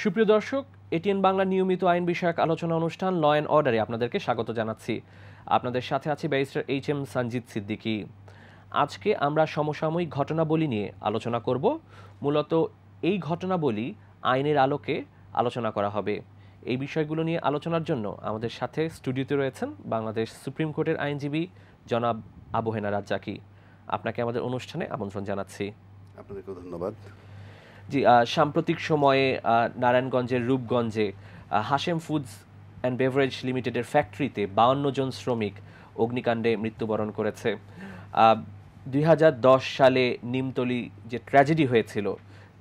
সুপ্রিয় দর্শক, এটিএন বাংলা নিয়মিত আইন বিষয়ক আলোচনা অনুষ্ঠান ল অ্যান্ড অর্ডারে আপনাদেরকে স্বাগত জানাচ্ছি। আপনাদের সাথে আছি ব্যারিস্টার এইচ.এম. সঞ্জিত সিদ্দিকী। আজকে আমরা সমসাময়িক ঘটনাবলী নিয়ে আলোচনা করব। মূলত এই ঘটনাবলী আইনের আলোকে আলোচনা করা হবে। এই বিষয়গুলো নিয়ে আলোচনার জন্য আমাদের সাথে স্টুডিওতে রয়েছেন বাংলাদেশ সুপ্রিম কোর্টের আইনজীবী জনাব আবু হেনা রাজ্জাকী। আপনাকে আমাদের অনুষ্ঠানে আমন্ত্রণ জানাচ্ছি। আপনাদেরকে ধন্যবাদ। জি, সাম্প্রতিক সময়ে নারায়ণগঞ্জের রূপগঞ্জে হাশেম ফুডস অ্যান্ড বেভারেজ লিমিটেডের ফ্যাক্টরিতে 52 জন শ্রমিক অগ্নিকাণ্ডে মৃত্যুবরণ করেছে। 2010 সালে নিমতলি যে ট্র্যাজেডি হয়েছিল,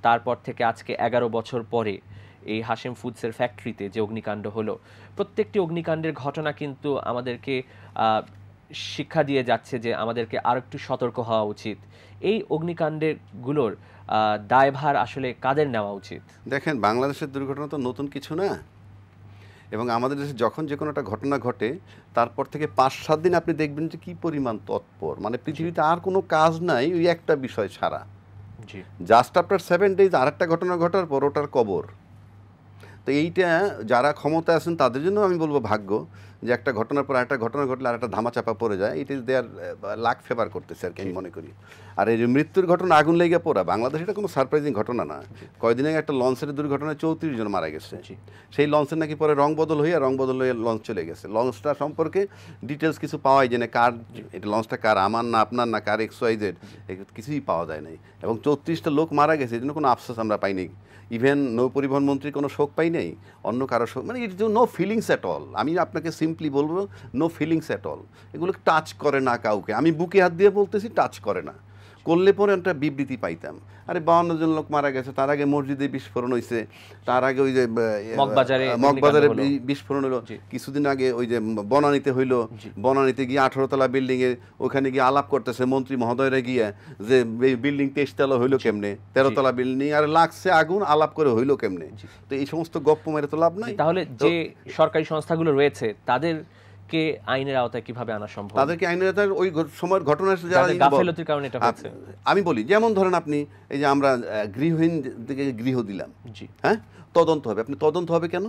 তারপর থেকে আজকে 11 বছর পরে এই হাশেম ফুডসের ফ্যাক্টরিতে যে অগ্নিকাণ্ড হলো, প্রত্যেকটি অগ্নিকাণ্ডের ঘটনা কিন্তু আমাদেরকে শিক্ষা দিয়ে যাচ্ছে যে আমাদেরকে আর একটু সতর্ক হওয়া উচিত। এই অগ্নিকাণ্ডেরগুলোর দায়ভার আসলে কাদের নেওয়া উচিত? দেখেন, বাংলাদেশের দুর্ঘটনা তো নতুন কিছু না, এবং আমাদের দেশে যখন যে কোনো একটা ঘটনা ঘটে তারপর থেকে 5-7 দিন আপনি দেখবেন যে কী পরিমাণ তৎপর, মানে পৃথিবীতে আর কোনো কাজ নাই ওই একটা বিষয় ছাড়া। জাস্ট আফটার 7 days আর একটা ঘটনা ঘটার পর ওটার কবর। তো এইটা যারা ক্ষমতায় আছেন তাদের জন্য আমি বলবো ভাগ্য, যে একটা ঘটনার পর একটা ঘটনা ঘটলে আর একটা ধামাচাপা পড়ে যায়। It is their luck favour করতেছে আর কি, আমি মনে করি। আর এই যে মৃত্যুর ঘটনা, আগুন লেগে পড়া, বাংলাদেশ এটা কোনো সারপ্রাইজিং ঘটনা না। কয়েকদিন আগে একটা লঞ্চের দুর্ঘটনায় 34 জন মারা গেছে। সেই লঞ্চের নাকি পরে রং বদল হয়ে লঞ্চ চলে গেছে। লঞ্চটা সম্পর্কে ডিটেলস কিছু পাওয়াই যায় না, কার এটা, লঞ্চটা কার, আমার না আপনার না কার, XYZ কিছুই পাওয়া যায় নাই। এবং 34টা লোক মারা গেছে, এই জন্য কোনো আফসোস আমরা পাইনি। ইভেন নৌ পরিবহন মন্ত্রীর কোনো শোক পাই নাই, অন্য কারো শোক, মানে it's no feelings at all. আমি আপনাকে সিম্পলি বলবো, নো ফিলিংস অ্যাট অল। এগুলো টাচ করে না কাউকে, আমি বুকে হাত দিয়ে বলতেছি, টাচ করে না। করলে পরে একটা বিবৃতি পাইতাম। আরে 52 জন লোক মারা গেছে, তার আগে মসজিদে বিস্ফোরণ হয়েছে, তার আগে ওই যে মগবাজারে বিস্ফোরণ হলো, কিছুদিন আগে ওই যে বনানীতে হইলো, বনানীতে গিয়ে 18 তলা বিল্ডিংয়ে ওখানে গিয়ে আলাপ করতেছে মন্ত্রী মহোদয়রা গিয়ে যে বিল্ডিং 23 তলা হইলো কেমনে, 13 তলা বিল্ডিং আর লাগছে আগুন, আলাপ করে হইলো কেমনে। তো এই সমস্ত গপ্প মেরে তো লাভ নাই। তাহলে যে সরকারি সংস্থাগুলো রয়েছে তাদের আইনের আওতায় কিভাবে আনা সম্ভব? তাদেরকে আইনের আওতায় ওই সময়ের ঘটনা গাফিলতির কারণে এটা হচ্ছে। আমি বলি, যেমন ধরেন আপনি এই যে আমরা গৃহহীন থেকে গৃহ দিলাম, হ্যাঁ, তদন্ত হবে। আপনি তদন্ত হবে কেন?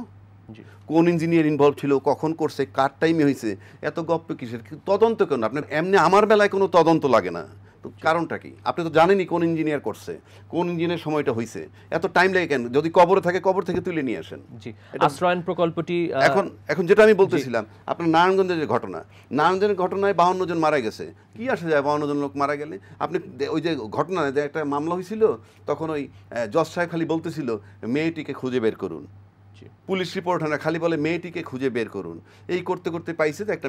কোন ইঞ্জিনিয়ার ইনভলভ ছিল, কখন করছে, কার টাইমে হয়েছে, এত গপ্প কিসের তদন্ত কেন? আপনার এমনি আমার বেলায় কোনো তদন্ত লাগে না, তো কারণটা কি? আপনি তো জানেনই কোন ইঞ্জিনিয়ার করছে, কোন ইঞ্জিনিয়ার সময়টা হয়েছে, এত টাইম লাগে কেন? যদি কবরে থাকে কবর থেকে তুলে নিয়ে আসেন। আশ্রয়ন প্রকল্পটি এখন যেটা আমি বলতেছিলাম, আপনার নারায়ণগঞ্জের যে ঘটনা, নারায়ণগঞ্জের ঘটনায় 52 জন মারা গেছে। কি আসে যায় 52 জন লোক মারা গেলে? আপনি ওই যে ঘটনায় যে একটা মামলা হয়েছিল, তখন ওই জজ সাহেব খালি বলতেছিল মেয়েটিকে খুঁজে বের করুন। পুলিশ রিপোর্ট হয় না, খালি বলে মেয়েটিকে খুঁজে বের করুন। এই করতে করতে পাইছে যে একটা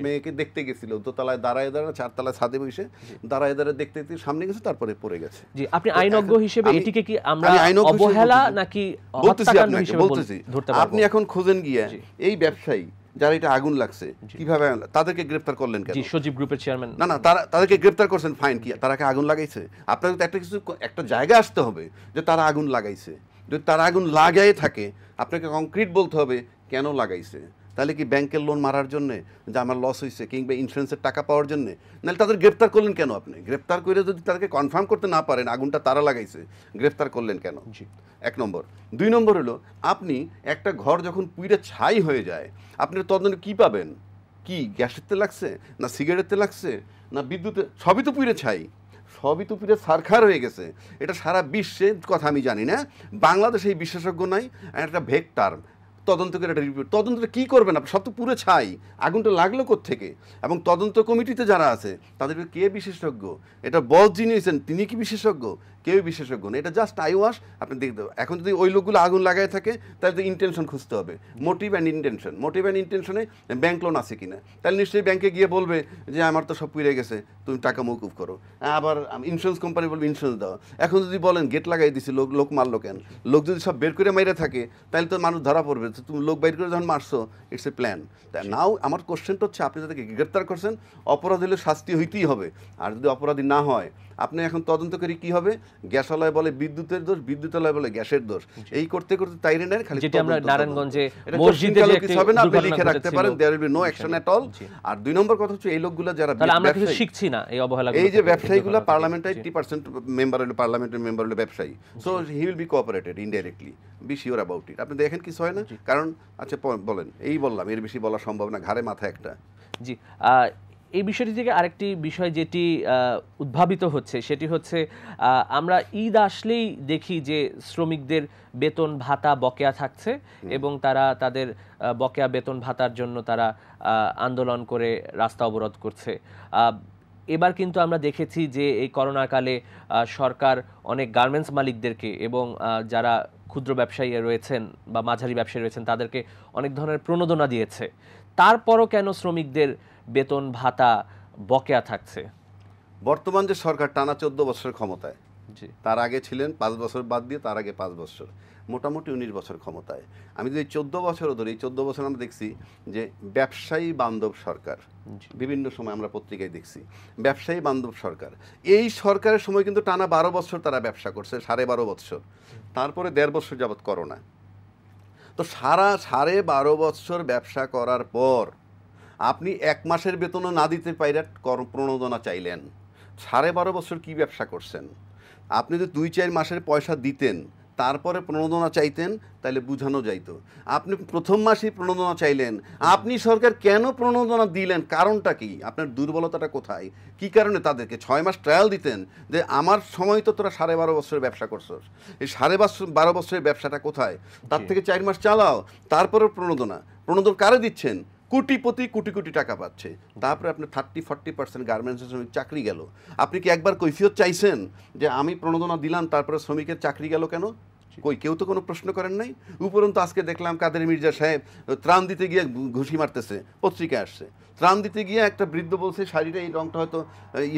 মেয়েকে দেখতে গেছিল, দোতলায় দাঁড়ায় 4তলায় ছাদে বসে দাঁড়ায় দেখতে দেখতে সামনে গেছে, তারপরে পড়ে গেছে। জি, আপনি আইনজ্ঞ হিসেবে এটিকে কি আমরা অবহেলা নাকি হত্যাকাণ্ড হিসেবে বলতেছি? আপনি এখন খোঁজেন গিয়ে এই ব্যবসায়ী যারা এটা আগুন লাগছে কিভাবে, তাদেরকে গ্রেফতার করলেন কেন? সজীব গ্রুপের চেয়ারম্যান না, তাদেরকে গ্রেফতার করছেন, ফাইন কি তারা আগুন লাগাইছে? আপনার একটা জায়গা আসতে হবে যে তারা আগুন লাগাইছে। যদি তারা আগুন লাগাই থাকে, আপনাকে কংক্রিট বলতে হবে কেন লাগাইছে। তাহলে কি ব্যাংকের লোন মারার জন্যে, যে আমার লস হয়েছে, কিংবা ইন্স্যুরেন্সের টাকা পাওয়ার জন্যে? নাহলে তাদের গ্রেফতার করলেন কেন? আপনি গ্রেফতার করে যদি তাদেরকে কনফার্ম করতে না পারেন আগুনটা তারা লাগাইছে, গ্রেফতার করলেন কেন? 1 নম্বর। 2 নম্বর হলো, আপনি একটা ঘর যখন পুড়ে ছাই হয়ে যায়, আপনি তদন্তে কী পাবেন? কি গ্যাসের তেল লাগছে, না সিগারেটের তেল লাগছে, না বিদ্যুতে? সবই তো পুড়ে ছাই, সবই তো পুরো সারখার হয়ে গেছে। এটা সারা বিশ্বের কথা আমি জানি না, বাংলাদেশে এই বিশেষজ্ঞ নাই, একটা ভেগ টার্ম। তদন্ত করে একটা রিপোর্ট, তদন্তটা কী করবেন আপনি? সব তো পুরো ছাই, আগুনটা লাগলো কোত্থেকে? এবং তদন্ত কমিটিতে যারা আছে তাদের কে বিশেষজ্ঞ? এটা বস যিনি হয়েছেন তিনি কি বিশেষজ্ঞ? কেউ বিশেষজ্ঞ না, এটা জাস্ট আই ওয়াশ। আপনি দেখতে, এখন যদি ওই লোকগুলো আগুন লাগাই থাকে তাহলে তো ইন্টেনশন খুঁজতে হবে, motive and intention. Motive and ইন্টেনশনে ব্যাংক লোন আছে কিনা, তাহলে নিশ্চয়ই ব্যাংকে গিয়ে বলবে যে আমার তো সব পুড়ে গেছে, তুমি টাকা মৌকুফ করো। আবার ইন্স্যুরেন্স কোম্পানি বলবে ইন্স্যুরেন্স দাও। এখন যদি বলেন গেট লাগাই দিছি, লোক মারলো কেন? লোক যদি সব বের করে মাইরে থাকে তাহলে তো মানুষ ধরা পড়বে। তুমি লোক বের করে যখন মারছো, ইটস এ প্ল্যান। তাই নাও আমার কোশ্চেনটা হচ্ছে, আপনি যাদেরকে গ্রেপ্তার করছেন, অপরাধ হলে শাস্তি হইতেই হবে। আর যদি অপরাধী না হয়, আপনি এখন তদন্ত করে কি হবে, গ্যাসালয় বলে বিদ্যুতের দোষ, বিদ্যুতালয় বলে গ্যাসের দোষ, এই করতে করতে তাইরে নেন খালি। যেটা আমরা নারায়ণগঞ্জে মসজিদে যে কিছু হবে না, আপনি লিখে রাখতে পারেন, there will be no action at all. আর 2 নম্বর কথা হচ্ছে এই লোকগুলো যারা আমরা কিছু শিখছি না এই অবহেলা, এই যে ব্যবসায়ীগুলো পার্লামেন্টে 80% মেম্বার হলো, পার্লামেন্টের মেম্বার হলো ব্যবসায়ী, so he will be cooperated indirectly, be sure about it. আপনি দেখেন কিছু হয় না, কারণ আচ্ছা বলেন, এই বললাম, এর বেশি বলা সম্ভব না, ঘাড়ে মাথা একটা। জি, এই বিষয়টি থেকে আরেকটি বিষয় যেটি উদ্ভাবিত হচ্ছে সেটি হচ্ছে আমরা ঈদ আসলেই দেখি যে শ্রমিকদের বেতন ভাতা বকেয়া থাকছে এবং তারা তাদের বকেয়া বেতন ভাতার জন্য তারা আন্দোলন করে রাস্তা অবরোধ করছে। এবার কিন্তু আমরা দেখেছি যে এই করোনাকালে সরকার অনেক গার্মেন্টস মালিকদেরকে এবং যারা ক্ষুদ্র ব্যবসায়ী রয়েছেন বা মাঝারি ব্যবসায়ী রয়েছেন তাদেরকে অনেক ধরনের প্রণোদনা দিয়েছে। তারপরও কেন শ্রমিকদের বেতন ভাতা বকেয়া থাকছে? বর্তমান যে সরকার টানা 14 বছর ক্ষমতায়, জি, তার আগে ছিলেন 5 বছর বাদ দিয়ে, তার আগে 5 বছর, মোটামুটি 19 বছর ক্ষমতায়। আমি যদি 14 বছরও ধরি, এই 14 বছর আমরা দেখছি যে ব্যবসায়ী বান্ধব সরকার, বিভিন্ন সময় আমরা পত্রিকায় দেখছি ব্যবসায়ী বান্ধব সরকার। এই সরকারের সময় কিন্তু টানা 12 বছর তারা ব্যবসা করছে, 12.5 বছর, তারপরে 1.5 বছর যাবৎ করোনা। তো 12.5 বছর ব্যবসা করার পর আপনি 1 মাসের বেতনও না দিতে পাইরা প্রণোদনা চাইলেন। 12.5 বছর কি ব্যবসা করছেন? আপনি যদি 2-4 মাসের পয়সা দিতেন, তারপরে প্রণোদনা চাইতেন, তাহলে বুঝানো যাইতো। আপনি প্রথম মাসেই প্রণোদনা চাইলেন, আপনি সরকার কেন প্রণোদনা দিলেন, কারণটা কি? আপনার দুর্বলতাটা কোথায়? কি কারণে তাদেরকে 6 মাস ট্রায়াল দিতেন যে আমার সময় তো তোরা 12.5 বছরের ব্যবসা করছস, এই 12.5 বছরের ব্যবসাটা কোথায়? তার থেকে 4 মাস চালাও, তারপরে প্রণোদনা কারে দিচ্ছেন? কোটিপতি কোটি কোটি টাকা পাচ্ছে। তারপরে আপনি 30-40% গার্মেন্টসের শ্রমিক চাকরি গেল। আপনি কি একবার কৈফিয়ত চাইছেন যে আমি প্রণোদনা দিলাম তারপরে শ্রমিকের চাকরি গেল কেন? কই, কেউ তো কোনো প্রশ্ন করেন নাই। উপরন্তু আজকে দেখলাম কাদের মির্জা সাহেব ত্রাণ দিতে গিয়ে ঘুষি মারতেছে, পত্রিকায় আসছে। ত্রাণ দিতে গিয়ে একটা বৃদ্ধ বলছে শাড়িটা এই রংটা হয়তো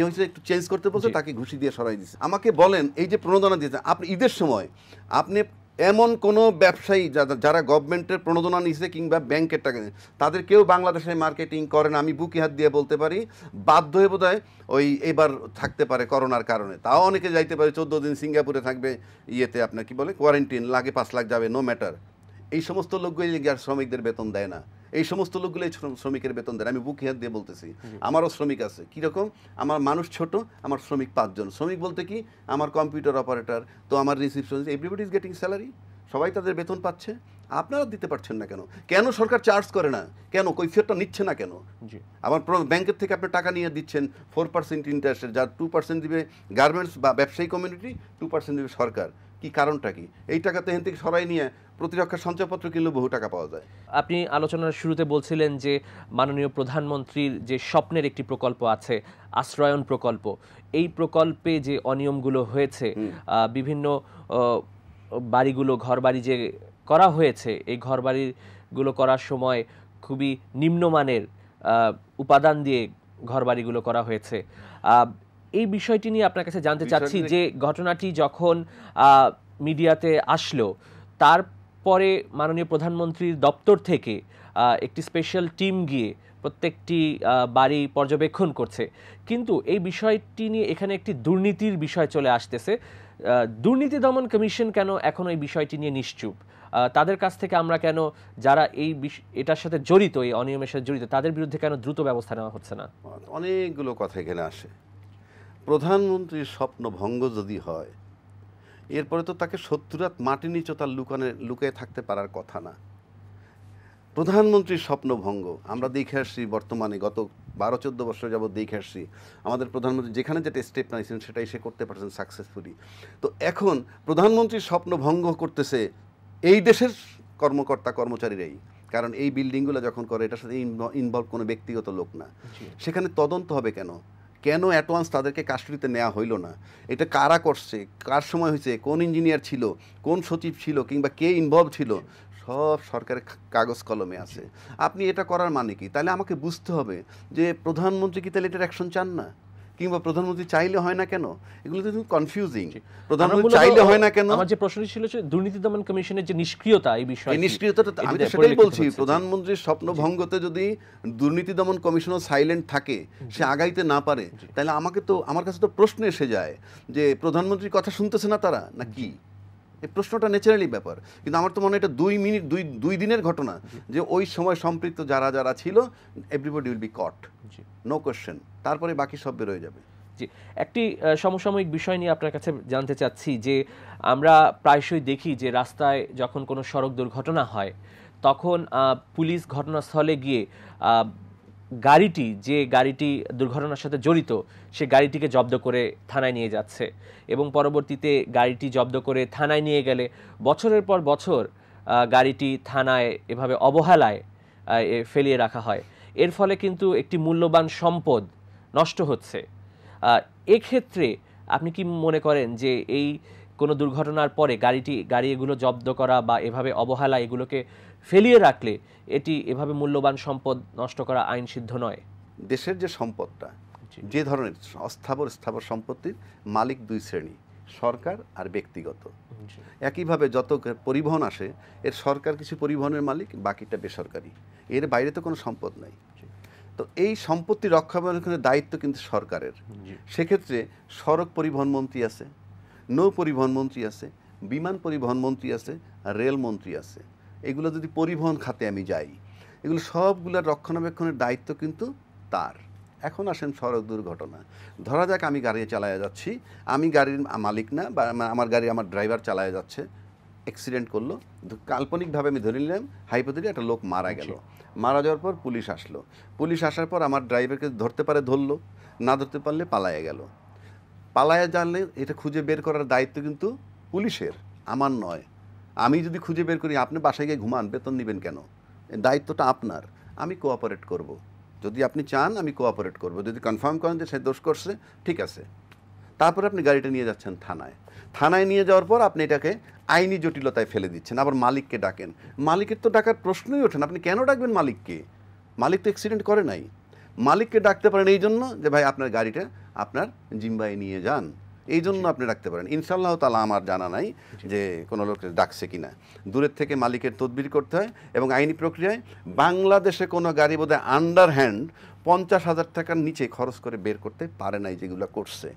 হয়েছে, একটু চেঞ্জ করতে বলছে, তাকে ঘুষি দিয়ে সরাই দিচ্ছে। আমাকে বলেন, এই যে প্রণোদনা দিয়েছে আপনি ঈদের সময়, আপনি এমন কোনো ব্যবসায়ী যারা গভর্নমেন্টের প্রণোদনা নিচ্ছে কিংবা ব্যাংকের টাকা, তাদের কেউ বাংলাদেশে মার্কেটিং করেন, আমি বুকে হাত দিয়ে বলতে পারি, বাধ্য হয়ে বোধহয় ওই এবার থাকতে পারে করোনার কারণে, তাও অনেকে যাইতে পারে 14 দিন সিঙ্গাপুরে থাকবে, ইয়েতে আপনার কি বলে কোয়ারেন্টিন, লাগে 5 লাখ যাবে, নো ম্যাটার। এই সমস্ত লোকগুলি আর শ্রমিকদের বেতন দেয় না, এই সমস্ত লোকগুলো শ্রমিকের বেতন দেয়। আমি বুকে হাত দিয়ে বলতেছি, আমারও শ্রমিক আছে। কীরকম? আমার মানুষ ছোট, আমার শ্রমিক 5 জন। শ্রমিক বলতে কি, আমার কম্পিউটার অপারেটর, তো আমার receptionist, everybody is getting salary, সবাই তাদের বেতন পাচ্ছে। আপনারা দিতে পারছেন না কেন? কেন সরকার চার্জ করে না কেন? কৈফিয়তটা নিচ্ছে না কেন? আবার ব্যাংকের থেকে আপনি টাকা নিয়ে দিচ্ছেন 4% ইন্টারেস্টের, যার 2% দিবে গার্মেন্টস বা ব্যবসায়ী কমিউনিটি, 2% দিবে সরকার। কি কারণটা কি? এই টাকাতে এখান থেকে সরাই নিয়ে প্রতিরক্ষা সঞ্চয়পত্র কিনলে বহু টাকা পাওয়া যায়। আপনি আলোচনার শুরুতে বলছিলেন যে মাননীয় প্রধানমন্ত্রীর যে স্বপ্নের একটি প্রকল্প আছে, আশ্রয়ন প্রকল্প, এই প্রকল্পে যে অনিয়মগুলো হয়েছে, বিভিন্ন বাড়িগুলো, ঘরবাড়ি যে করা হয়েছে, এই ঘরবাড়িগুলো করার সময় খুবই নিম্নমানের উপাদান দিয়ে ঘরবাড়িগুলো করা হয়েছে। এই বিষয়টি নিয়ে আপনার কাছে জানতে চাচ্ছি যে ঘটনাটি যখন মিডিয়াতে আসলো, তারপরে মাননীয় প্রধানমন্ত্রীর দপ্তর থেকে একটি স্পেশাল টিম গিয়ে প্রত্যেকটি বাড়ি পর্যবেক্ষণ করছে, কিন্তু এই বিষয়টি নিয়ে এখানে একটি দুর্নীতির বিষয় চলে আসতেছে। দুর্নীতি দমন কমিশন কেন এখন এই বিষয়টি নিয়ে নিশ্চুপ? তাদের কাছ থেকে আমরা কেন, যারা এটার সাথে জড়িত, এই অনিয়মের সাথে জড়িত, তাদের বিরুদ্ধে কেন দ্রুত ব্যবস্থা নেওয়া হচ্ছে না? অনেকগুলো কথা এখানে আসে। প্রধানমন্ত্রীর স্বপ্ন ভঙ্গ যদি হয়, এরপরে তো তাকে 70 রাত মাটি নিচে তার লুকিয়ে থাকতে পারার কথা না। প্রধানমন্ত্রীর স্বপ্ন ভঙ্গ আমরা দেখে আসছি, বর্তমানে গত 12-14 বছর যাবত দেখে আসছি। আমাদের প্রধানমন্ত্রী যেখানে যেটা স্টেপ নিয়েছেন সেটাই সে করতে পারছেন সাকসেসফুলি। তো এখন প্রধানমন্ত্রীর স্বপ্ন ভঙ্গ করতেছে এই দেশের কর্মকর্তা কর্মচারীরাই, কারণ এই বিল্ডিংগুলো যখন করে এটার সাথে ইনভলভ কোনো ব্যক্তিগত লোক না। সেখানে তদন্ত হবে কেন? কেন অ্যাডভান্স তাদেরকে কাস্টডিতে নেওয়া হইল না? এটা কারা করছে, কার সময় হয়েছে, কোন ইঞ্জিনিয়ার ছিল, কোন সচিব ছিল, কিংবা কে ইনভলভ ছিল, সব সরকারের কাগজ কলমে আছে। আপনি এটা করার মানে কি? তাহলে আমাকে বুঝতে হবে যে প্রধানমন্ত্রী কি তাহলে এটার অ্যাকশন চান না? কিংবা প্রধানমন্ত্রী চাইলে হয় না কেন? এগুলো তো কনফিউজিং। আমরা প্রধানমন্ত্রী মূলত চাইলে হয় না কেন? আমার যে প্রশ্নটি ছিল যে দুর্নীতি দমন কমিশনের যে নিষ্ক্রিয়তা এই বিষয়ে, এই নিষ্ক্রিয়তাটা আমি তো সেটাই বলছি। প্রধানমন্ত্রীর স্বপ্নভঙ্গতে যদি দুর্নীতি দমন কমিশনও সাইলেন্ট থাকে, সে আগাইতে না পারে, তাহলে আমার কাছে তো প্রশ্ন এসে যায় যে প্রধানমন্ত্রীর কথা শুনতেছে না তারা, না কি? এই প্রশ্নটা ন্যাচারালি ব্যাপার। কিন্তু আমার তো মনে হয় এটা 2 মিনিট 2 দিনের ঘটনা, যে ওই সময় সম্পৃক্ত যারা যারা ছিল everybody will be caught, no question, তারপরে বাকি সব বেরোয় যাবে। জি, একটি সমসাময়িক বিষয় নিয়ে আপনার কাছে জানতে চাচ্ছি যে আমরা প্রায়শই দেখি যে রাস্তায় যখন কোনো সড়ক দুর্ঘটনা হয় তখন পুলিশ ঘটনাস্থলে গিয়ে যে গাড়িটি দুর্ঘটনার সাথে জড়িত সে গাড়িটিকে জব্দ করে থানায় নিয়ে যাচ্ছে, এবং পরবর্তীতে গাড়িটি জব্দ করে থানায় নিয়ে গেলে বছরের পর বছর গাড়িটি থানায় এভাবে অবহেলায় ফেলিয়ে রাখা হয়। এর ফলে কিন্তু একটি মূল্যবান সম্পদ নষ্ট হচ্ছে। এক্ষেত্রে আপনি কি মনে করেন যে এই কোনো দুর্ঘটনার পরে গাড়ি এগুলো জব্দ করা বা এভাবে অবহেলা এগুলোকে ফেলিয়ে রাখলে এটি এভাবে মূল্যবান সম্পদ নষ্ট করা আইনসিদ্ধ নয়? দেশের যে সম্পদটা, যে ধরনের স্থাবর সম্পত্তির মালিক 2 শ্রেণী, সরকার আর ব্যক্তিগত। একইভাবে যত পরিবহন আসে, এর সরকার কিছু পরিবহনের মালিক, বাকিটা বেসরকারি। এর বাইরে তো কোনো সম্পদ নাই। তো এই সম্পত্তি রক্ষণাবেক্ষণের দায়িত্ব কিন্তু সরকারের। সেক্ষেত্রে সড়ক পরিবহন মন্ত্রী আছে, নৌ পরিবহন মন্ত্রী আছে, বিমান পরিবহন মন্ত্রী আছে, রেল মন্ত্রী আছে। এগুলো যদি পরিবহন খাতে আমি যাই, এগুলো সবগুলোর রক্ষণাবেক্ষণের দায়িত্ব কিন্তু তার। এখন আসেন সড়ক দুর্ঘটনা। ধরা যাক আমি গাড়ি চালায় যাচ্ছি, আমি গাড়ির মালিক না, বা আমার গাড়ি আমার ড্রাইভার চালায় যাচ্ছে, অ্যাক্সিডেন্ট করলো, কাল্পনিকভাবে আমি ধরে নিলাম, হাইপোথেটিক্যালি একটা লোক মারা গেল। মারা যাওয়ার পর পুলিশ আসলো, পুলিশ আসার পর আমার ড্রাইভারকে ধরতে পারে, ধরলো, না ধরতে পারলে পালায়ে গেল। পালায়ে জানলে এটা খুঁজে বের করার দায়িত্ব কিন্তু পুলিশের, আমার নয়। আমি যদি খুঁজে বের করি, আপনি বাসায় গিয়ে ঘুমান, বেতন নেবেন কেন? দায়িত্বটা আপনার। আমি কোঅপারেট করব, যদি আপনি চান আমি কোঅপারেট করব। যদি কনফার্ম করেন যে সে দোষ করছে, ঠিক আছে। তারপর আপনি গাড়িটা নিয়ে যাচ্ছেন থানায়। থানায় নিয়ে যাওয়ার পর আপনি এটাকে আইনি জটিলতায় ফেলে দিচ্ছেন, আবার মালিককে ডাকেন। মালিকের তো ডাকার প্রশ্নই ওঠে না, আপনি কেন ডাকবেন মালিককে? মালিক তো অ্যাক্সিডেন্ট করে নাই। মালিককে ডাকতে পারেন এই জন্য যে ভাই আপনার গাড়িটা আপনার জিম্বায় নিয়ে যান, এই জন্য আপনি রাখতে পারেন। ইনশাআল্লাহ তাআলা আমার জানা নাই যে কোনো লোক ডাকছে কিনা। দূরের থেকে মালিকের তদবির করতে হয়। এবং আইনি প্রক্রিয়ায় বাংলাদেশে কোনো গাড়ি বোধহয় আন্ডার হ্যান্ড 50,000 টাকার নিচে খরচ করে বের করতে পারে নাই, যেগুলো করছে।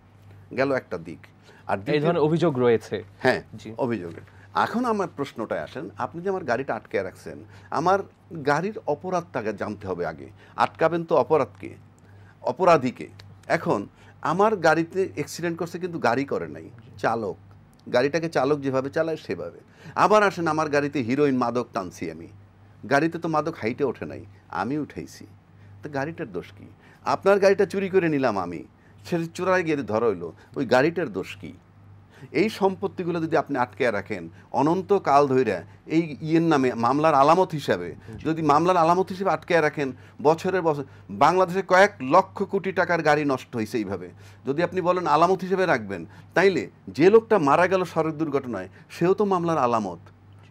গেল একটা দিক। আর এই ধরনের অভিযোগ রয়েছে। হ্যাঁ, অভিযোগের। এখন আমার প্রশ্নটায় আসেন, আপনি যে আমার গাড়িটা আটকে রাখছেন, আমার গাড়ির অপরাধটাকে জানতে হবে আগে। আটকাবেন তো অপরাধকে, অপরাধীকে। এখন আমার গাড়িতে অ্যাক্সিডেন্ট করছে কিন্তু গাড়ি করে নাই, চালক। গাড়িটাকে চালক যেভাবে চালায় সেভাবে। আবার আসেন, আমার গাড়িতে হিরোইন মাদক টানছি আমি, গাড়িতে তো মাদক হাইটে ওঠে নাই, আমি উঠাইছি, তো গাড়িটার দোষ কি? আপনার গাড়িটা চুরি করে নিলাম আমি, সে চোরাই গিয়ে ধরা হইলো, ওই গাড়িটার দোষ কি? এই সম্পত্তিগুলো যদি আপনি আটকে রাখেন অনন্তকাল ধরে, এই নামে মামলার আলামত হিসাবে, যদি মামলার আলামত হিসেবে আটকে রাখেন, বছরের বছর বাংলাদেশে কয়েক লক্ষ কোটি টাকার গাড়ি নষ্ট হয়েছে এইভাবে। যদি আপনি বলেন আলামত হিসেবে রাখবেন, তাইলে যে লোকটা মারা গেল সড়ক দুর্ঘটনায়, সেও তো মামলার আলামত।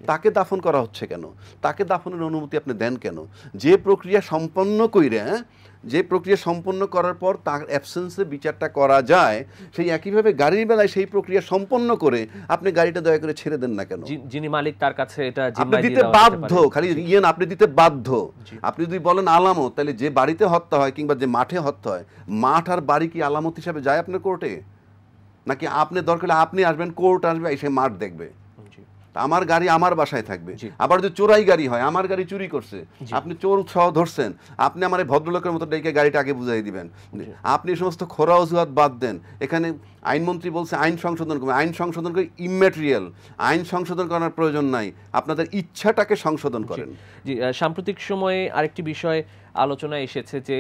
তাকে দাফন করা হচ্ছে কেন? তাকে দাফনের অনুমতি আপনি দেন কেন? যে প্রক্রিয়া সম্পন্ন কইরে, যে প্রক্রিয়া সম্পন্ন করার পর তার অ্যাবসেন্সে বিচারটা করা যায়, সেই একইভাবে গাড়ির বেলায় সেই প্রক্রিয়া সম্পন্ন করে আপনি গাড়িটা দয়া করে ছেড়ে দেন না কেন? যিনি মালিক তার কাছে এটা আপনি দিতে বাধ্য, খালি আপনি দিতে বাধ্য। আপনি যদি বলেন আলামত, তাহলে যে বাড়িতে হত্যা হয় কিংবা যে মাঠে হত্যা হয়, মাঠ আর বাড়ি কি আলামত হিসাবে যায় আপনার কোর্টে? নাকি আপনি দরকার আপনি আসবেন, কোর্ট আসবে, এসে মাঠ দেখবে? আমার গাড়ি আমার বাসায় থাকবে। আবার যদি চোরাই গাড়ি হয়, আমার গাড়ি চুরি করছে, আপনি চোর সহ ধরছেন, আপনি আমার ভদ্রলোকের মতো ডেকে গাড়িটা আগে বুঝাই দিবেন। আপনি সমস্ত খোরা অজুহাত বাদ দেন। এখানে আইনমন্ত্রী বলছে আইন সংশোধন করবে, আইন সংশোধন করে ইম্যাটেরিয়াল, আইন সংশোধন করার প্রয়োজন নাই, আপনাদের ইচ্ছাটাকে সংশোধন করেন। জি, সাম্প্রতিক সময়ে আরেকটি বিষয় আলোচনায় এসেছে যে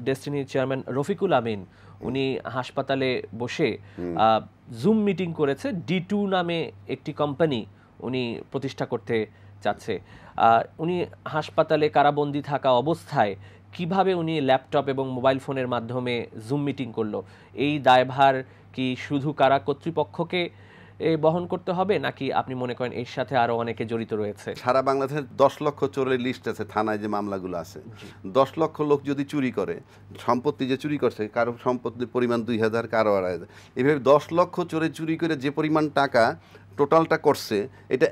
ডেস্টিনির চেয়ারম্যান রফিকুল আমিন, উনি হাসপাতালে বসে জুম মিটিং করেছে। D2 নামে একটি কোম্পানি উনি প্রতিষ্ঠা করতে চাচ্ছে। উনি হাসপাতালে কারাবন্দী থাকা অবস্থায় কিভাবে উনি ল্যাপটপ এবং মোবাইল ফোনের মাধ্যমে জুম মিটিং করলো? এই দায়ভার কি শুধু কারা কর্তৃপক্ষকে বহন করতে হবে, নাকি আপনি মনে করেন এর সাথে আরো অনেকে জড়িত রয়েছে? সারা বাংলাদেশের 10 লক্ষ চোরের লিস্ট আছে, থানায় যে মামলাগুলো আছে। 10 লক্ষ লোক যদি চুরি করে, সম্পত্তি যে চুরি করছে, কারো সম্পত্তির পরিমাণ 2000, কারো 2500, এইভাবে 10 লক্ষ চোরে চুরি করে যে পরিমাণ টাকা টোটালটা করছে, এটা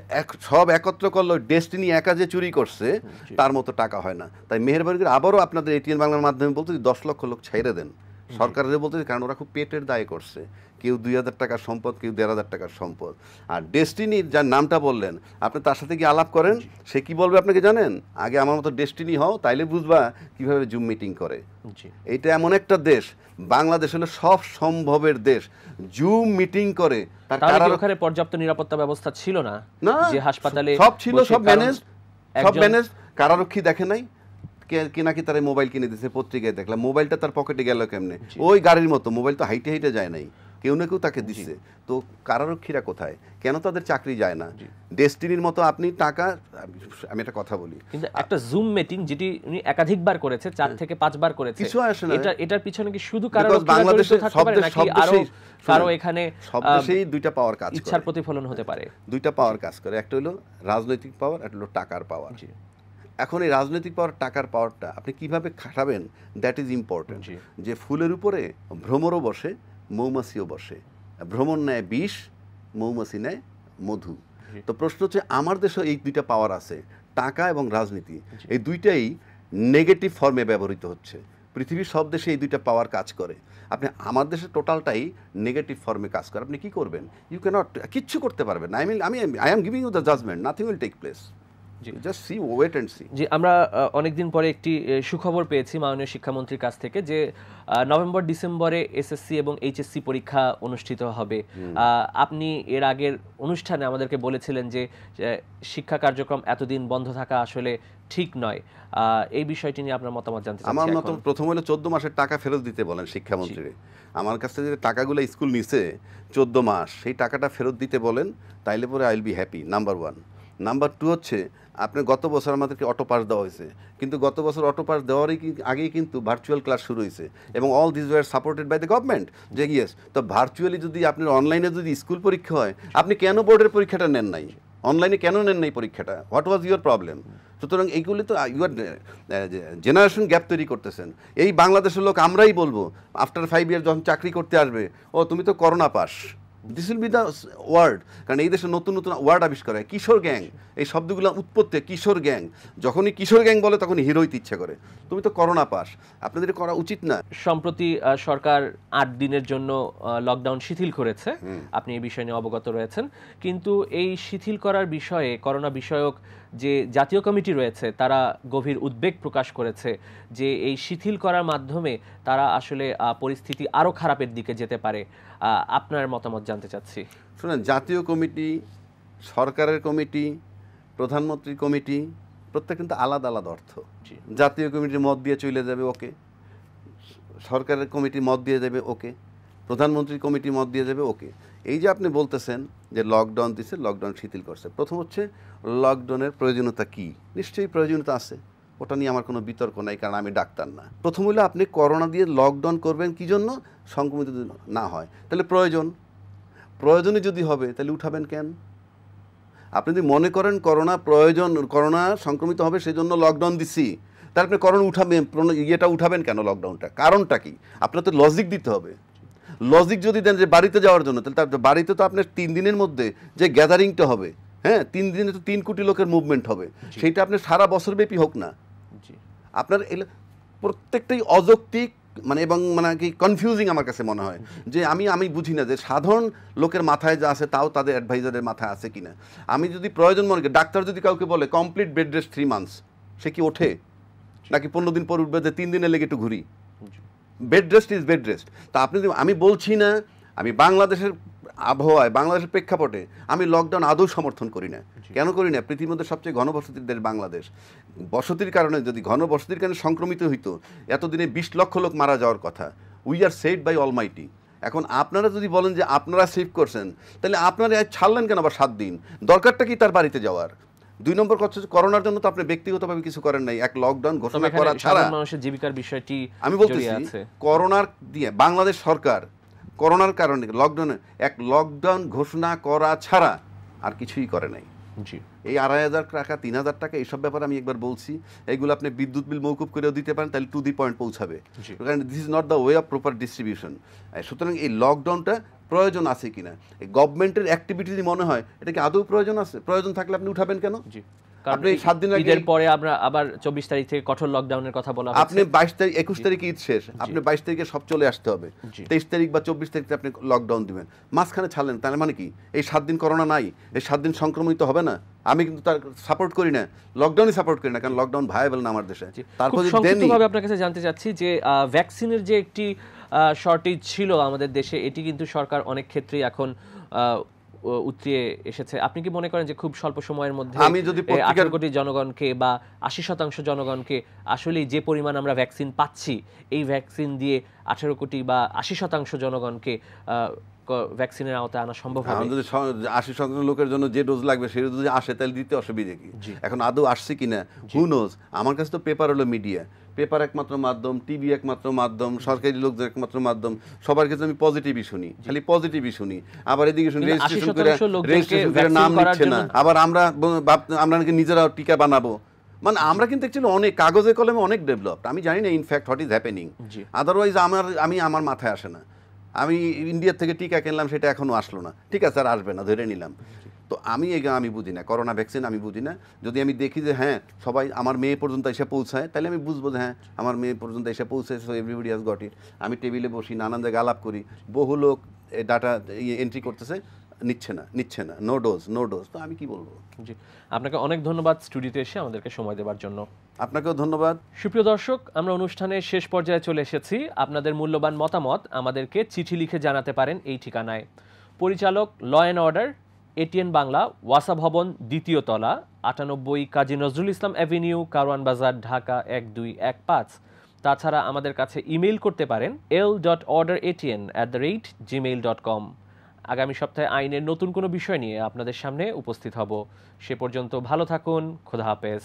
সব একত্র করলো ডেস্টিনি একা যে চুরি করছে তার মতো টাকা হয় না। তাই মেহেরবানি করে আবারও আপনাদের এটিএন বাংলার মাধ্যমে বলতে 10 লক্ষ লোক ছেড়ে দেন সরকারের বলতে, কারণ ওরা খুব পেটের দায় করছে। কেউ 2000 টাকার সম্পদ, কেউ 1500 টাকার সম্পদ। আর ডেস্টিনির যার নামটা বললেন, আপনি তার সাথে কি আলাপ করেন, সে কি বলবে আপনাকে জানেন? আগে আমার মতো ডেস্টিনি হও, তাইলে বুঝবা কিভাবে জুম মিটিং করে। এটা এমন একটা দেশ, বাংলাদেশ হলো সব সম্ভবের দেশ, জুম মিটিং করে। তার ওখানে পর্যাপ্ত নিরাপত্তা ব্যবস্থা ছিল না? যে হাসপাতালে সব ছিল, সব ম্যানেজ। কারারক্ষী দেখে নাই কে নাকি তার মোবাইল কিনে দিয়েছে, পত্রিকায় দেখলাম। মোবাইলটা তার পকেটে গেল কেমনে? ওই গাড়ির মতো মোবাইল তো হাইটে হাইটে যায় নাই, কেউ না কেউ তাকে দিচ্ছে। তো কারারক্ষীরা কোথায়? কেন তাদের চাকরি যায় না? ডেস্টিনির মতো আপনি টাকা, আমি একটা কথা বলি, কিন্তু একটা জুম মিটিং যেটি উনি একাধিকবার করেছে, 4 থেকে 5 বার করেছে, কিছু আসে না। এটার পিছনে কি শুধু কারারক্ষীরা বাংলাদেশে থাকতে পারে, নাকি আরো কারো এখানে সব দেশেই দুইটা পাওয়ার কাজ করে, ইচ্ছার প্রতিফলন হতে পারে? দুইটা পাওয়ার কাজ করে, একটা হলো রাজনৈতিক পাওয়ার, একটা হলো টাকার পাওয়ার। এখন এই রাজনৈতিক পাওয়ার, টাকার পাওয়ারটা আপনি কিভাবে খাটাবেন, দ্যাট ইজ ইম্পর্টেন্ট। যে ফুলের উপরে ভ্রমরও বসে, মৌমাছিও বসে। ভ্রমর নেয় বিষ, মৌমাছি নেয় মধু। তো প্রশ্ন হচ্ছে, আমার দেশে এই দুইটা পাওয়ার আছে, টাকা এবং রাজনীতি। এই দুইটাই নেগেটিভ ফর্মে ব্যবহৃত হচ্ছে। পৃথিবীর সব দেশে এই দুইটা পাওয়ার কাজ করে। আপনি আমার দেশে টোটালটাই নেগেটিভ ফর্মে কাজ করে। আপনি কি করবেন? ইউ ক্যানট, কিচ্ছু করতে পারবেন না। I am giving you the judgement, nothing will take place. জি, আমরা অনেকদিন পরে একটি সুখবর পেয়েছি মাননীয় শিক্ষামন্ত্রীর কাছ থেকে, যে নভেম্বর ডিসেম্বরে এসএসসি এবং এইচএসসি পরীক্ষা অনুষ্ঠিত হবে। আপনি এর আগের অনুষ্ঠানে আমাদেরকে বলেছিলেন যে শিক্ষা কার্যক্রম এতদিন বন্ধ থাকা আসলে ঠিক নয়। এই বিষয়টি নিয়ে আপনার মতামত জানতে চাচ্ছি। আমার মত প্রথম হলো 14 মাসের টাকা ফেরত দিতে বলেন শিক্ষামন্ত্রী। আমার কাছ থেকে যে টাকাগুলো স্কুল নিছে 14 মাস, সেই টাকাটা ফেরত দিতে বলেন, তাইলে পরে I will be happy, number 1। Number 2 হচ্ছে, আপনার গত বছর আমাদেরকে অটো পাস দেওয়া হয়েছে, কিন্তু গত বছর অটো পাস দেওয়ারই আগেই কিন্তু ভার্চুয়াল ক্লাস শুরু হয়েছে, এবং all this were supported by the government. যে ইয়েস, তো ভার্চুয়ালি যদি আপনার অনলাইনে যদি স্কুল পরীক্ষা হয়, আপনি কেন বোর্ডের পরীক্ষাটা নেন নাই? অনলাইনে কেন নেন নাই পরীক্ষাটা? What was your problem? সুতরাং এইগুলি তো ইউ আর জেনারেশন গ্যাপ তৈরি করতেছেন। এই বাংলাদেশের লোক আমরাই বলবো আফটার 5 ইয়ার যখন চাকরি করতে আসবে, ও তুমি তো corona pass. This will be the word. কারণ এই দেশে নতুন নতুন ওয়ার্ড আবিষ্কার হয়, কিশোর গ্যাং, এই শব্দগুলো উৎপত্তি কিশোর গ্যাং। যখনই কিশোর গ্যাং বলে তখনই হিরো হইতে ইচ্ছা করে। তুমি তো করোনা পাস, আপনাদের করা উচিত না। সম্প্রতি সরকার 8 দিনের জন্য লকডাউন শিথিল করেছে, আপনি এই বিষয় নিয়ে অবগত রয়েছেন। কিন্তু এই শিথিল করার বিষয়ে করোনা বিষয়ক যে জাতীয় কমিটি রয়েছে, তারা গভীর উদ্বেগ প্রকাশ করেছে যে এই শিথিল করার মাধ্যমে তারা আসলে পরিস্থিতি আরও খারাপের দিকে যেতে পারে। আপনার মতামত জানতে চাচ্ছি। শুনেন, জাতীয় কমিটি, সরকারের কমিটি, প্রধানমন্ত্রীর কমিটি, প্রত্যেক কিন্তু আলাদা আলাদা অর্থ। জাতীয় কমিটি মত দিয়ে চলে যাবে, ওকে। সরকারের কমিটি মত দিয়ে যাবে, ওকে। প্রধানমন্ত্রীর কমিটি মত দিয়ে যাবে, ওকে। এই যে আপনি বলতেছেন যে লকডাউন দিচ্ছে, লকডাউন শিথিল করছে, প্রথম হচ্ছে লকডাউনের প্রয়োজনীয়তা কি? নিশ্চয়ই প্রয়োজনীয়তা আছে, ওটা নিয়ে আমার কোনো বিতর্ক নাই, কারণ আমি ডাক্তার না। প্রথম হলো, আপনি করোনা দিয়ে লকডাউন করবেন কি জন্য? সংক্রমিত যদি না হয়, তাহলে প্রয়োজনে যদি হবে তাহলে উঠাবেন কেন? আপনি যদি মনে করেন করোনা সংক্রমিত হবে সেজন্য লকডাউন দিচ্ছি, তাহলে আপনি করোনা উঠাবেন কেন? লকডাউনটা কারণটা কি? আপনার তো লজিক দিতে হবে। লজিক যদি দেন যে বাড়িতে যাওয়ার জন্য, তাহলে তার বাড়িতে তো আপনার 3 দিনের মধ্যে যে গ্যাদারিংটা হবে, হ্যাঁ, 3 দিনে তো 3 কোটি লোকের মুভমেন্ট হবে, সেইটা আপনার সারা বছর ব্যাপী হোক না। আপনার প্রত্যেকটাই অযৌক্তিক, এবং কি কনফিউজিং আমার কাছে মনে হয়। যে আমি বুঝি না যে সাধারণ লোকের মাথায় যা আছে তাও তাদের অ্যাডভাইজারের মাথায় আছে কিনা। আমি যদি প্রয়োজন মনে করি, ডাক্তার যদি কাউকে বলে কমপ্লিট বেড রেস্ট 3 মান্থস, সে কি ওঠে? নাকি 15 দিন পর উঠবে যে 3 দিনে লেগে একটু ঘুরি? Bed rest is bed rest. তা আমি বলছি না, আমি বাংলাদেশের আবহাওয়ায়, বাংলাদেশের প্রেক্ষাপটে আমি লকডাউন আদৌ সমর্থন করি না। কেন করি না? পৃথিবীর মধ্যে সবচেয়ে ঘনবসতির দেশ বাংলাদেশ। বসতির কারণে, যদি ঘনবসতির কারণে সংক্রমিত হইতো, এতদিনে 20 লক্ষ লোক মারা যাওয়ার কথা। We are saved by almighty. এখন আপনারা যদি বলেন যে আপনারা সেভ করছেন, তাহলে আপনারা ছাড়লেন কেন আবার 7 দিন? দরকারটা কি তার বাড়িতে যাওয়ার? 2 নম্বর কথা হচ্ছে, করোনার জন্য তো আপনি ব্যক্তিগতভাবে কিছু করেন নাই, এক লকডাউন ঘোষণা করা ছাড়া। মানুষের জীবিকার বিষয়টি আমি বলতেছি, করোনার দিয়ে বাংলাদেশ সরকার করোনার কারণে লকডাউনে লকডাউন ঘোষণা করা ছাড়া আর কিছুই করে নাই। জি, এই 2,500 টাকা 3,000 টাকা এইসব ব্যাপারে আমি একবার বলছি, এগুলো আপনি বিদ্যুৎ বিল মৌকুব করেও দিতে পারেন, তাহলে টু দি পয়েন্ট পৌঁছাবে। কারণ this is not the way of proper distribution. সুতরাং এই লকডাউনটা প্রয়োজন আছে কিনা, এই গভর্নমেন্টের অ্যাক্টিভিটি যদি মনে হয় এটা কি আদৌ প্রয়োজন আছে, প্রয়োজন থাকলে আপনি উঠাবেন কেন? জি, আপনি 7 দিন আগে ঈদের পরে আমরা আবার 24 তারিখ থেকে কঠোর লকডাউনের কথা বলা হচ্ছে। আপনি 22 তারিখ 21 তারিখে ঈদ শেষ, আপনি 22 তারিখে সব চলে আসতে হবে, 23 তারিখ বা 24 তারিখে আপনি লকডাউন দিবেন, মাঝখানে ছাড়লেন, তার মানে কি এই 7 দিন করোনা নাই, এই 7 দিন সংক্রমিত হবে না? আমি কিন্তু তার সাপোর্ট করি না, লকডাউনই সাপোর্ট করি না, কারণ লকডাউন ভায়াবল না আমার দেশে। তারপর সংক্ষিপ্তভাবে আপনার কাছে জানতে চাচ্ছি যে ভ্যাকসিনের যে একটি শর্টেজ ছিল আমাদের দেশে, এটি কিন্তু সরকার অনেক ক্ষেত্রেই এখন উতরিয়ে এসেছে। আপনি কি মনে করেন যে খুব স্বল্প সময়ের মধ্যে আমি যদি 18 কোটি জনগণকে বা 80% জনগণকে আসলে যে পরিমাণ আমরা ভ্যাকসিন পাচ্ছি, এই ভ্যাকসিন দিয়ে 18 কোটি বা 80% জনগণকে ভ্যাকসিনের আওতায় আনা সম্ভব হবে? যদি 80% লোকের জন্য যে ডোজ লাগবে সেই ডোজ যদি আসে তাহলে দিতে অসুবিধা কি? এখন আদৌ আসছে কিনা হু নোজ। আমার কাছে তো পেপার হলো মিডিয়া, পেপার একমাত্র মাধ্যম, টিভি একমাত্র মাধ্যম, সরকারি লোকদের একমাত্র মাধ্যম, সবার ক্ষেত্রে আমি পজিটিভই শুনি, খালি পজিটিভই শুনি। আবার এদিকে শুনি রেজিস্ট্রেশন করে নাম নিচ্ছে না, আবার আমরা নাকি নিজেরাও টিকা বানাবো। মানে আমরা কিন্তু অ্যাকচুয়ালি অনেক কাগজে কলমে অনেক ডেভেলপড, আমি জানি না in fact what is happening. Otherwise আমার মাথায় আসে না। আমি ইন্ডিয়া থেকে টিকা কিনলাম, সেটা এখনো আসলো না, ঠিক আছে আর আসবে না ধরে নিলাম। তো আমি বুঝি না করোনা ভ্যাকসিন, আমি বুঝি না। যদি আমি দেখি যে হ্যাঁ সবাই আমার মেয়ে পর্যন্ত এসে পৌঁছায়, তাহলে আমি বুঝবো যে হ্যাঁ আমার মেয়ে পর্যন্ত এসে পৌঁছায়, so everybody has got it. আমি টেবিলে বসি, নানান জায়গায় আলাপ করি, বহু লোক ডাটা এন্ট্রি করতেছে, নিচ্ছে না, নো ডোজ। তো আমি কি বলবো? জি, আপনাকে অনেক ধন্যবাদ স্টুডিওতে এসে আমাদেরকে সময় দেওয়ার জন্য। আপনাকেও ধন্যবাদ। সুপ্রিয় দর্শক, আমরা অনুষ্ঠানের শেষ পর্যায়ে চলে এসেছি। আপনাদের মূল্যবান মতামত আমাদেরকে চিঠি লিখে জানাতে পারেন এই ঠিকানায়। পরিচালক law and order, ATN Bangla, ওয়াসা ভবন, 2য় তলা, 98 কাজী নজরুল ইসলাম অ্যাভিনিউ, কারওয়ান বাজার, ঢাকা 1215। তাছাড়া আমাদের কাছে ইমেইল করতে পারেন l.orderatn@gmail.com। আগামী সপ্তাহে আইনের নতুন কোনো বিষয় নিয়ে আপনাদের সামনে উপস্থিত হব। সে পর্যন্ত ভালো থাকুন। খোদা হাফেজ।